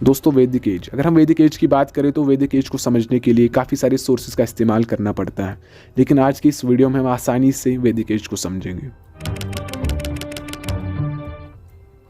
दोस्तों वैदिक एज, अगर हम वैदिक एज की बात करें तो वैदिक एज को समझने के लिए काफ़ी सारे सोर्सेज का इस्तेमाल करना पड़ता है, लेकिन आज की इस वीडियो में हम आसानी से वैदिक एज को समझेंगे।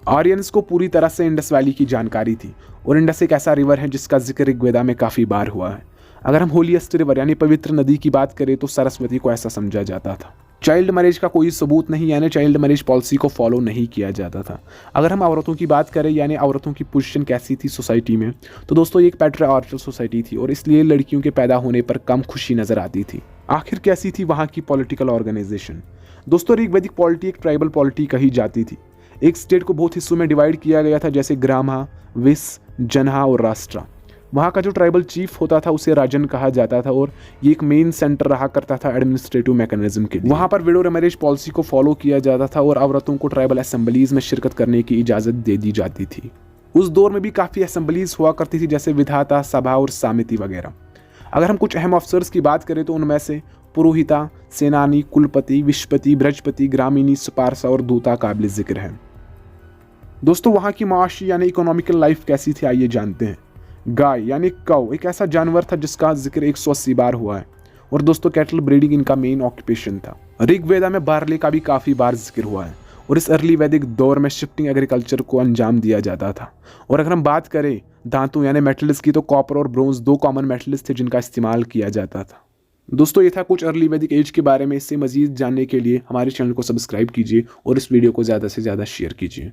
आर्यंस को पूरी तरह से इंडस वैली की जानकारी थी और इंडस एक ऐसा रिवर है जिसका जिक्र ऋग्वेदा में काफ़ी बार हुआ है। अगर हम होलीएस्ट रिवर यानी पवित्र नदी की बात करें तो सरस्वती को ऐसा समझा जाता था। चाइल्ड मैरिज का कोई सबूत नहीं यानी चाइल्ड मैरिज पॉलिसी को फॉलो नहीं किया जाता था। अगर हम औरतों की बात करें यानी औरतों की पोजीशन कैसी थी सोसाइटी में, तो दोस्तों ये एक पैट्रियार्कल सोसाइटी थी और इसलिए लड़कियों के पैदा होने पर कम खुशी नजर आती थी। आखिर कैसी थी वहाँ की पॉलिटिकल ऑर्गेनाइजेशन? दोस्तों ऋग्वैदिक पॉलिटी एक ट्राइबल पॉलिटी कही जाती थी। एक स्टेट को बहुत हिस्सों में डिवाइड किया गया था जैसे ग्रामा, विस, जनहा और राष्ट्रा। वहाँ का जो ट्राइबल चीफ होता था उसे राजन कहा जाता था और ये एक मेन सेंटर रहा करता था एडमिनिस्ट्रेटिव मैकेनिज्म के लिए। वहाँ पर विडो मैरिज पॉलिसी को फॉलो किया जाता था और औरतों को ट्राइबल असेंबलीज में शिरकत करने की इजाज़त दे दी जाती थी। उस दौर में भी काफ़ी असेंबलीज हुआ करती थी जैसे विधाता, सभा और सामिति वगैरह। अगर हम कुछ अहम ऑफिसर्स की बात करें तो उनमें से पुरोहिता, सेनानी, कुलपति, विशपति, ब्रजपति, ग्रामीणी, सुपारसा और दूता काबिल जिक्र है। दोस्तों वहाँ की माशी यानी इकोनॉमिकल लाइफ कैसी थी आइए जानते हैं। गाय यानी काउ एक ऐसा जानवर था जिसका जिक्र 180 बार हुआ है और दोस्तों कैटल ब्रीडिंग इनका मेन ऑक्यूपेशन था। ऋग्वेदा में बार्ले का भी काफ़ी बार जिक्र हुआ है और इस अर्ली वैदिक दौर में शिफ्टिंग एग्रीकल्चर को अंजाम दिया जाता था। और अगर हम बात करें धातु यानी मेटल्स की तो कॉपर और ब्रोंज दो कॉमन मेटल्स थे जिनका इस्तेमाल किया जाता था। दोस्तों ये था कुछ अर्ली वैदिक एज के बारे में। इससे मजीद जानने के लिए हमारे चैनल को सब्सक्राइब कीजिए और इस वीडियो को ज़्यादा से ज़्यादा शेयर कीजिए।